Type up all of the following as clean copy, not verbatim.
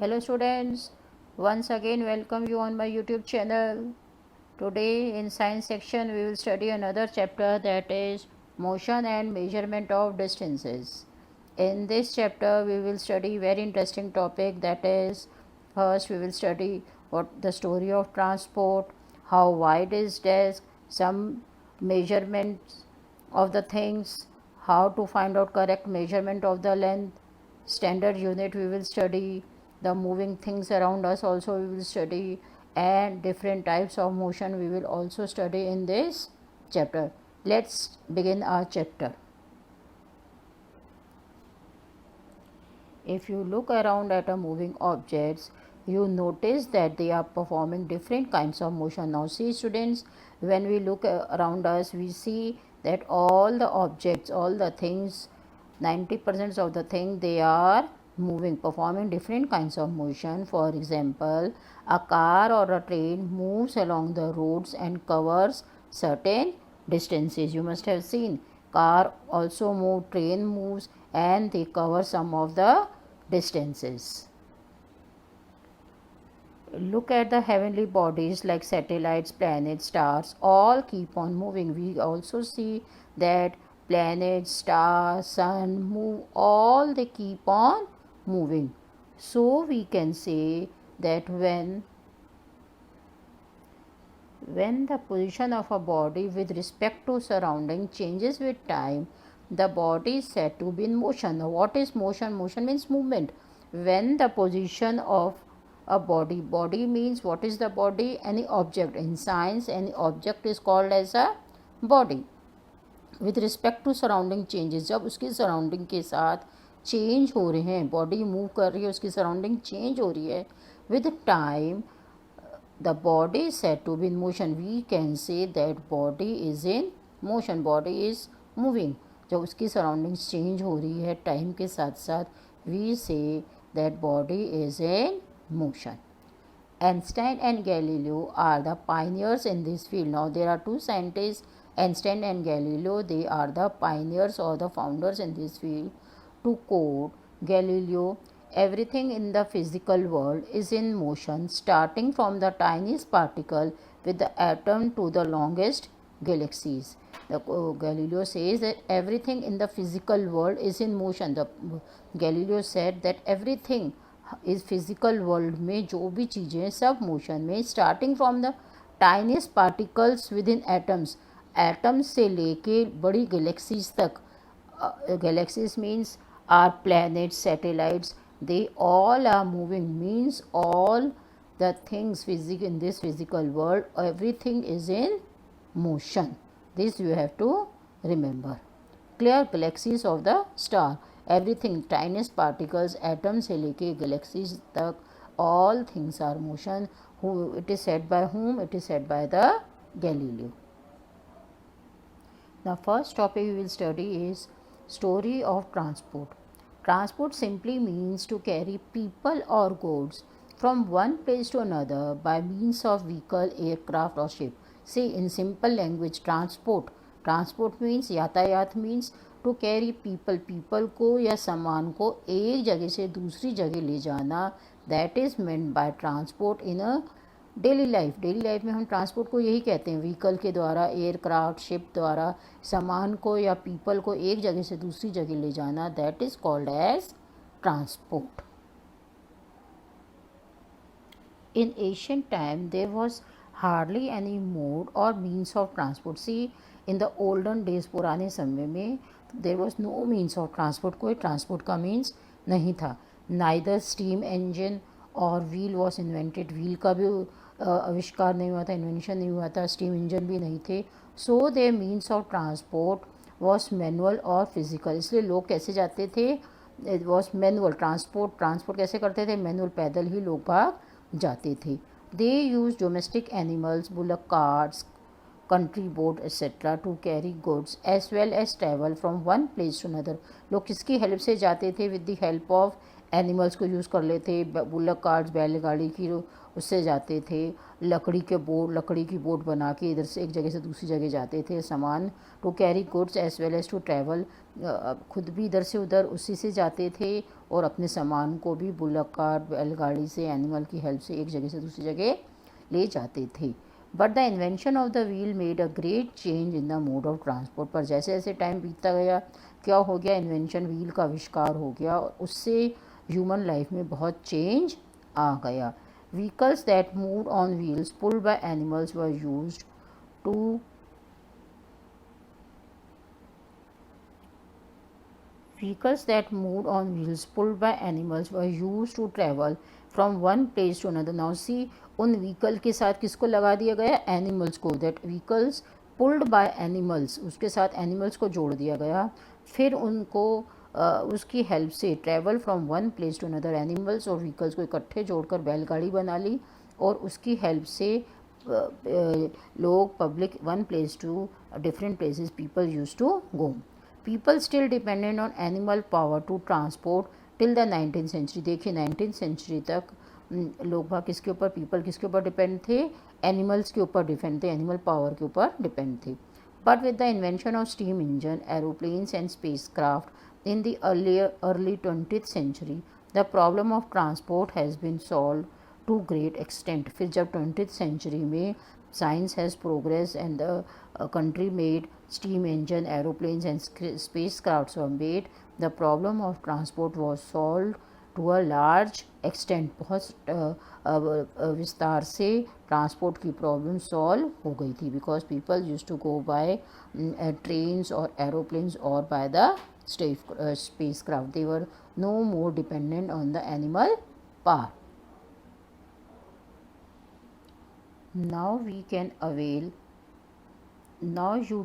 Hello students, once again welcome you on my YouTube channel. Today in science section we will study another chapter, that is motion and measurement of distances. In this chapter we will study very interesting topic, that is first we will study what the story of transport, how wide is desk, some measurements of the things, how to find out correct measurement of the length, standard unit we will study, the moving things around us also we will study, and different types of motion we will also study in this chapter. Let's begin our chapter. If you look around at a moving objects, you notice that they are performing different kinds of motion. Now see students, when we look around us, we see that all the objects, all the things, 90% of the thing, they are moving, performing different kinds of motion. For example, a car or a train moves along the roads and covers certain distances. You must have seen car also move, train moves, and they cover some of the distances. Look at the heavenly bodies like satellites, planets, stars, all keep on moving. We also see that planets, stars, sun move, all they keep on moving. So we can say that when the position of a body with respect to surrounding changes with time, the body is said to be in motion. Now what is motion? Motion means movement. When the position of a body means, what is the body? Any object. In science, any object is called as a body. With respect to surrounding changes, जब उसकी surrounding के साथ change हो रहे हैं, body move कर रही है, उसकी सराउंडिंग चेंज हो रही है, with time the body is said to be in motion. We can say that body is in motion, body is moving. जब उसकी सराउंडिंग्स चेंज हो रही है टाइम के साथ साथ, we say that body is in motion. Einstein and Galileo are the pioneers in this field. Now there are two scientists, Einstein and Galileo. They are the pioneers or the founders in this field. To quote Galileo, everything in the physical world is in motion, starting from the tiniest particle with the atom to the longest galaxies. Galileo says that everything in the physical world is in motion. Galileo said that everything इस physical world में जो भी चीज़ें सब motion में, starting from the tiniest particles within atoms, atoms से लेके बड़ी गैलेक्सीज तक. Galaxies means are planets, satellites, they all are moving, means all the things in this physical world, everything is in motion. This you have to remember. Clear? Galaxies of the star, everything, tiniest particles, atoms से लेके galaxies तक, all things are motion. Who it is said by whom? It is said by the Galileo. The first topic we will study is story of transport. Transport simply means to carry people or goods from one place to another by means of vehicle, aircraft or ship. See, in simple language, transport means, यातायात means to carry people को या सामान को एक जगह से दूसरी जगह ले जाना. That is meant by transport in a daily life में हम ट्रांसपोर्ट को यही कहते हैं, व्हीकल के द्वारा, एयरक्राफ्ट, शिप द्वारा सामान को या पीपल को एक जगह से दूसरी जगह ले जाना. That is called as transport. In ancient time there was hardly any mode or means of transport. See, in the olden days, पुराने समय में there was no means of transport, कोई ट्रांसपोर्ट का मीन्स नहीं था. Neither steam engine or wheel was invented, wheel का भी आविष्कार नहीं हुआ था, इन्वेंशन नहीं हुआ था, स्टीम इंजन भी नहीं थे. So they means of transport was manual or physical. इसलिए लोग कैसे जाते थे? It was manual. ट्रांसपोर्ट कैसे करते थे? मैनुअल, पैदल ही लोग भाग जाते थे. They use domestic animals, bullock carts, country boat etc. to carry goods as well as travel from one place to another. लोग किसकी हेल्प से जाते थे? with the help of animals को यूज़ कर लेते, बुलक कार्ट्स, बैलगाड़ी की उससे जाते थे, लकड़ी की बोट बना के इधर से एक जगह से दूसरी जगह जाते थे, सामान to carry goods as well as to travel, खुद भी इधर से उधर उसी से जाते थे और अपने सामान को भी बुलक कार्ट, बैलगाड़ी से, एनिमल की हेल्प से एक जगह से दूसरी जगह ले जाते थे। But the invention of the wheel made a great change in the mode of transport. पर जैसे जैसे टाइम बीतता गया क्या हो गया, इन्वेंशन, व्हील का आविष्कार हो गया और उससे ह्यूमन लाइफ में बहुत चेंज आ गया। Vehicles that moved on wheels pulled by animals were used to Vehicles that moved on wheels pulled by animals were used to travel from one place to another. Now see, उन vehicle के साथ किसको लगा दिया गया, animals को, that vehicles pulled by animals, उसके साथ एनिमल्स को जोड़ दिया गया, फिर उनको उसकी हेल्प से travel from one place to another, animals और व्हीकल्स को इकट्ठे जोड़कर बैलगाड़ी बना ली और उसकी हेल्प से लोग public one place to different places people use to go. People still depended on animal power to transport till the 19th century। देखिए 19th century तक लोग बाग किसके ऊपर, पीपल किसके ऊपर डिपेंड थे, एनिमल्स के ऊपर डिपेंड थे, एनिमल पावर के ऊपर डिपेंड थे। But with the invention of steam engine, aeroplanes and space craft in the early 20th century, the problem of transport has been solve to great extent. फिर जब 20th century में science has progressed and the country made steam engine, aeroplanes and spacecrafts were made, the problem of transport was solved to a large extent। बहुत विस्तार से transport की problem solve हो गई थी, because people use to go by trains और aeroplanes और by the space craft, they were no more dependent on the animal power. Now you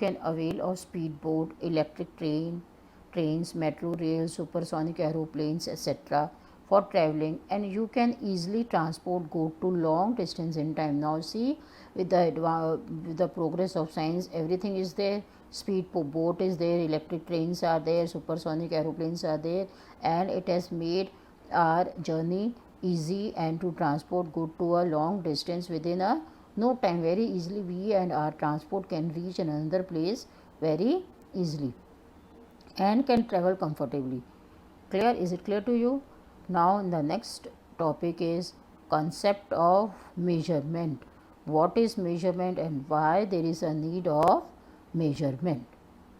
can avail of speedboat, electric trains, metro rails, supersonic aeroplanes, etc. for traveling, and you can easily transport goods to long distance in time. Now see, with the progress of science, everything is there. Speedboat is there, electric trains are there, supersonic aeroplanes are there, and it has made our journey easy and to transport good to a long distance within a no time, very easily we and our transport can reach another place very easily and can travel comfortably. Clear? Is it clear to you? Now the next topic is concept of measurement. What is measurement and why there is a need of measurement?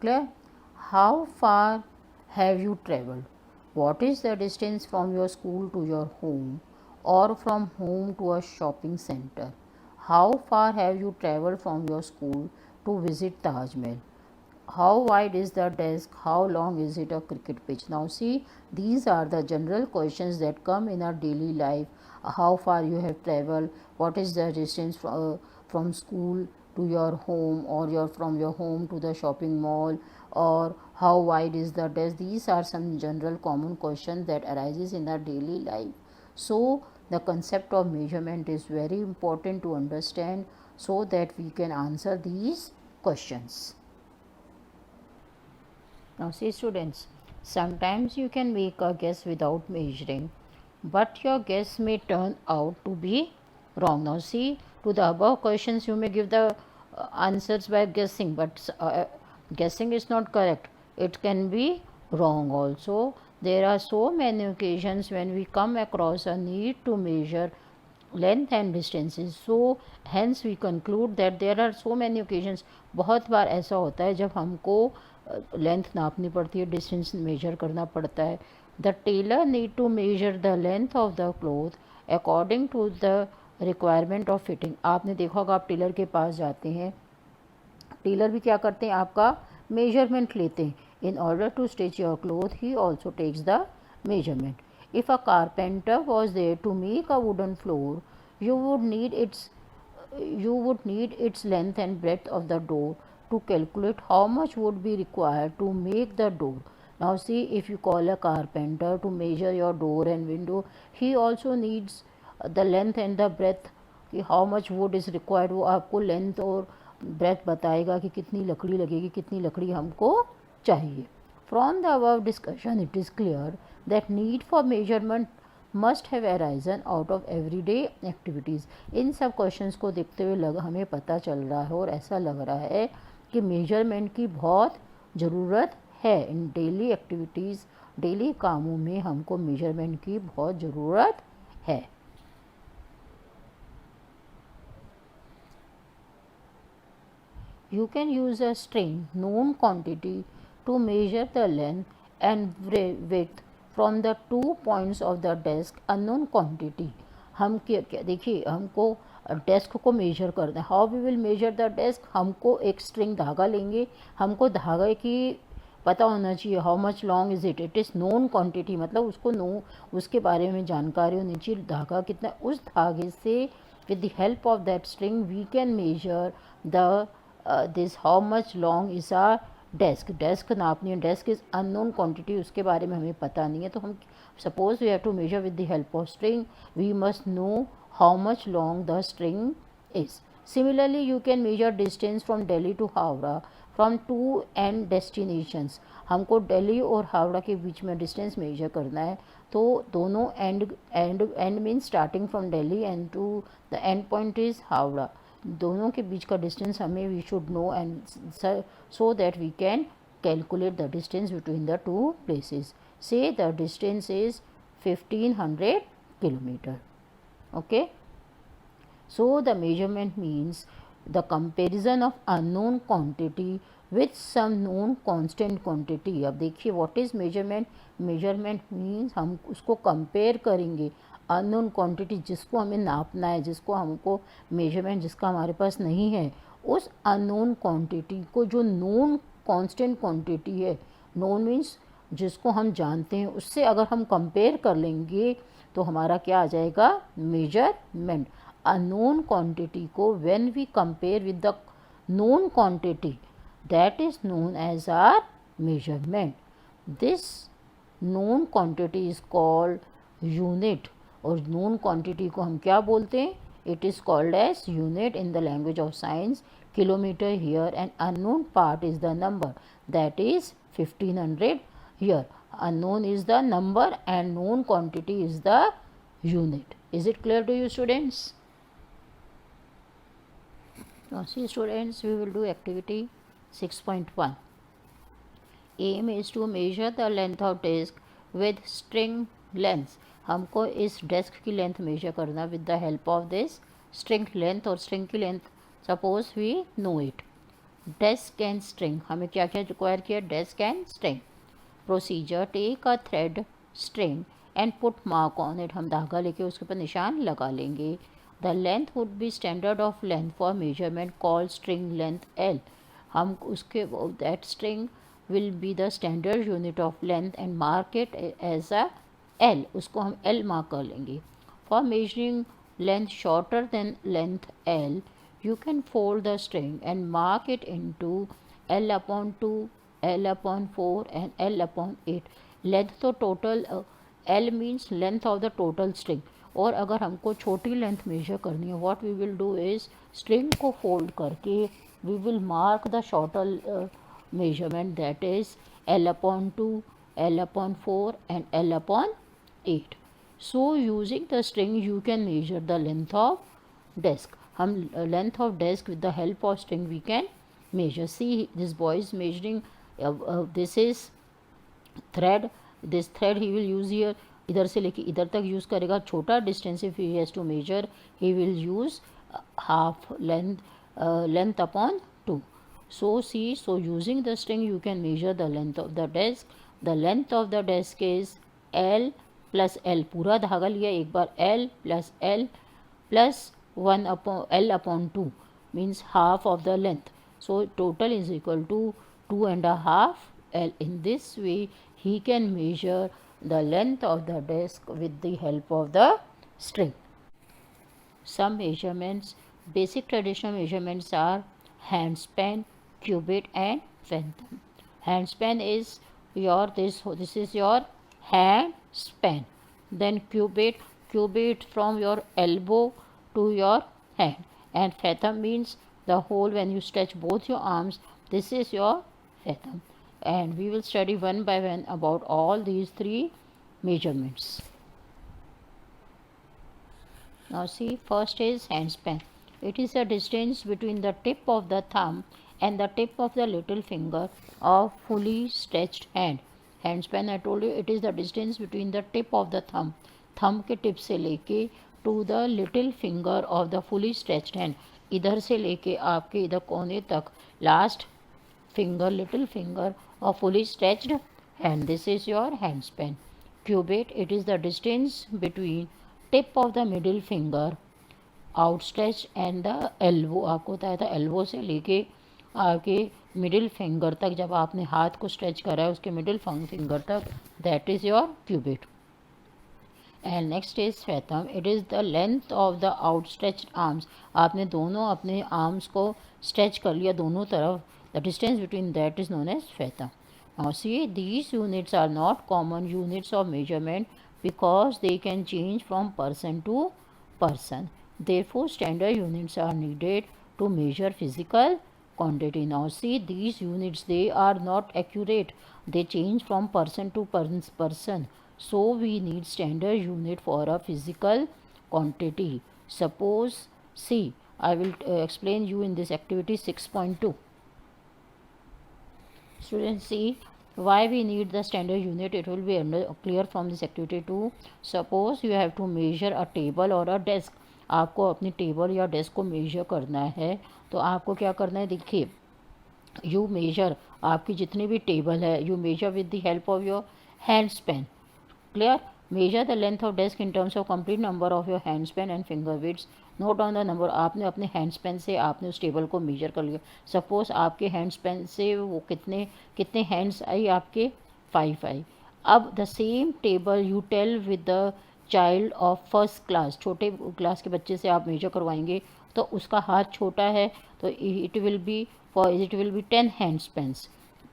Clear? How far have you traveled? What is the distance from your school to your home or from home to a shopping center? How far have you traveled from your school to visit Taj Mahal? How wide is the desk? How long is it a cricket pitch? Now see, these are the general questions that come in our daily life. How far you have traveled, what is the distance from school to your home, or from your home to the shopping mall, or how wide is the desk. These are some general common questions that arises in our daily life. So the concept of measurement is very important to understand so that we can answer these questions. Now see students, sometimes you can make a guess without measuring, but your guess may turn out to be wrong. Now see, to the above questions you may give the answers by guessing, but guessing is not correct. It can be wrong also. There are so many occasions when we come across a need to measure length and distances. So hence we conclude that there are so many occasions, बहुत बार ऐसा होता है जब हमको length नापनी पड़ती है, distance measure करना पड़ता है. The tailor need to measure the length of the cloth according to the requirement of fitting. आपने देखा होगा, आप टेलर के पास जाते हैं, टेलर भी क्या करते हैं, आपका मेजरमेंट लेते हैं. In order to stitch your cloth he also takes the measurement. If a carpenter was there to make a wooden floor, you would need its length and breadth of the door to calculate how much would be required to make the door. Now see, if you call a carpenter to measure your door and window, he also needs the length and the breadth कि how much wood is required. वो आपको length और breadth बताएगा कि कितनी लकड़ी लगेगी, कितनी लकड़ी हमको चाहिए. From the above discussion, it is clear that need for measurement must have arisen out of everyday activities. इन सब क्वेश्चंस को देखते हुए हमें पता चल रहा है और ऐसा लग रहा है कि मेजरमेंट की बहुत ज़रूरत है। इन डेली एक्टिविटीज़, डेली कामों में हमको मेजरमेंट की बहुत ज़रूरत है। You can use a string known quantity to measure the length and width from the 2 points of the desk unknown quantity. हम क्या देखिए, हमको डेस्क को मेजर करना है। How we will measure the desk? हमको एक स्ट्रिंग धागा लेंगे, हमको धागे की पता होना चाहिए how much long is it, it is known quantity, मतलब उसके बारे में जानकारी होनी चाहिए, धागा कितना। उस धागे से with the help of that string we can measure the this how much long is our desk नापनी है। डेस्क इज़ अननोन क्वांटिटी, उसके बारे में हमें पता नहीं है। तो हम suppose we have to measure with the help of string, we must know how much long the string is. Similarly, you can measure distance from Delhi to Howrah from two end destinations. हमको दिल्ली और हावड़ा के बीच में distance measure करना है, तो दोनों end means starting from Delhi end to the end point is Howrah. दोनों के बीच का डिस्टेंस हमें we should know and so that we can calculate the distance between the two places. Say the distance is 1500 kilometre. Okay, so the measurement means the comparison of unknown quantity with some known constant quantity. अब देखिए what is measurement? measurement means हम उसको compare करेंगे unknown quantity, जिसको हमें नापना है, जिसको हमको measurement जिसका हमारे पास नहीं है, उस unknown quantity को जो known constant quantity है, known means जिसको हम जानते हैं, उससे अगर हम compare कर लेंगे तो हमारा क्या आ जाएगा? measurement। a known quantity को when we compare with the known quantity, that is known as our measurement. This known quantity is called unit, और known quantity को हम क्या बोलते हैं? It is called as unit in the language of science, kilometer here, and unknown part is the number, that is 1500 here. Unknown is the number and known quantity is the unit. Is it clear to you, students? Now see students, we will do activity 6.1. Aim is to measure the length of desk with string length. हमको इस desk की length measure करना with the help of this string length, और string की length suppose we know it. Desk and string, हमें क्या क्या require किया? Desk and string. Procedure, take a thread string and put mark on it, हम धागा लेके उसके ऊपर निशान लगा लेंगे। The length would be standard of length for measurement called string length L. हम उसके that string will be the standard unit of length and mark it as a L. उसको हम L mark कर लेंगे। For measuring length shorter than length L, you can fold the string and mark it into L upon 2, L upon 4 and L upon 8. Length तो total L means length of the total string. और अगर हमको छोटी length measure करनी है, what we will do is string को fold करके we will mark the shorter measurement, that is L upon 2, L upon 4 and L upon 8. So using the string you can measure the length of desk. हम length of desk with the help of string we can measure. See, this boy is measuring, this is thread, this thread he will use here, इधर से लेके इधर तक use करेगा। छोटा distance if he has to measure he will use half length upon 2. So see, so using the string you can measure the length of the desk. The length of the desk is L plus L, पूरा धागा लिया एक बार, L plus 1 upon L upon 2 means half of the length. So total is equal to 2.5 L. In this way he can measure the length of the desk with the help of the string. Some measurements, basic traditional measurements are handspan, cubit and fathom. Handspan is your this is your hand span. Then cubit from your elbow to your hand, and fathom means the hole when you stretch both your arms. This is your fathom. and we will study one by one about all these three measurements. Now see, first is hand span. It is the distance between the tip of the thumb and the tip of the little finger of fully stretched hand. Hand span, I told you, it is the distance between the tip of the thumb के tip से लेके to the little finger of the fully stretched hand, इधर से लेके आपके इधर कोने तक last finger, little finger of fully stretched hand. This is your hand span. Cubit, it is the distance between tip of the middle finger outstretched and the elbow. आपको बताया था elbow से लेके आगे मिडिल फिंगर तक, जब आपने हाथ को स्ट्रेच करा है उसके मिडिल फिंगर तक, that is your cubit. And next is fathom. It is the length of the outstretched arms. आपने दोनों अपने आर्म्स को स्ट्रेच कर लिया दोनों तरफ. The distance between that is known as fathom. Now see, these units are not common units of measurement because they can change from person to person. Therefore, standard units are needed to measure physical quantity. Now see, these units, they are not accurate. They change from person to person. So we need standard unit for a physical quantity. Suppose, see, I will explain you in this activity 6.2. Students, see why we need the standard unit. It will be clear from this activity too. Suppose you have to measure a table or a desk. आपको अपनी table या desk को measure करना है, तो आपको क्या करना है, देखिए, यू मेजर आपकी जितनी भी टेबल है, you measure with the help of your hand span. Clear? Measure the length of desk in terms of complete number of your hand span and finger widths. Note down the number. आपने अपने hand span से आपने उस table को major कर लिया. Suppose आपके hand span से वो कितने हैंड्स आई, आपके 5 आई. अब the same table you tell with the child of first class. छोटे क्लास के बच्चे से आप मेजर करवाएंगे तो उसका हाथ छोटा है, तो it will be 10 hand spans.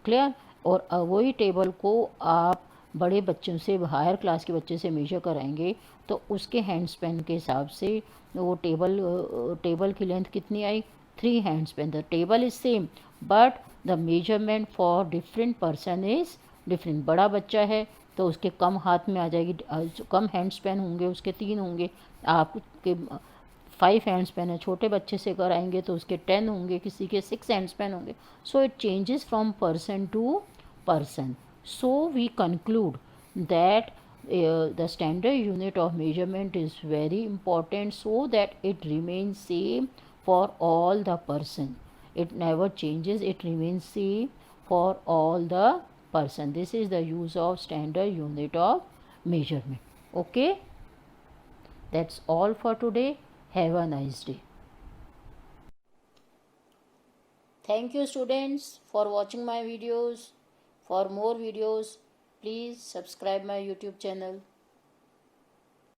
Clear? और वही टेबल को आप बड़े बच्चों से, हायर क्लास के बच्चे से मेजर कराएंगे तो उसके हैंड स्पैन के हिसाब से वो टेबल की लेंथ कितनी आई, 3 hand span. The table is same but the measurement for different person is different. बड़ा बच्चा है तो उसके कम हाथ में आ जाएगी, कम हैंड स्पैन होंगे, उसके 3 होंगे. आपके 5 हैंड स्पैन है, छोटे बच्चे से कराएंगे तो उसके 10 होंगे, किसी के 6 हैंड स्पैन होंगे. So it changes from person to person. So we conclude that the standard unit of measurement is very important so that it remains same for all the person. It never changes, it remains same for all the person. This is the use of standard unit of measurement. Okay, that's all for today. Have a nice day. Thank you students for watching my videos. For more videos, please subscribe my YouTube channel.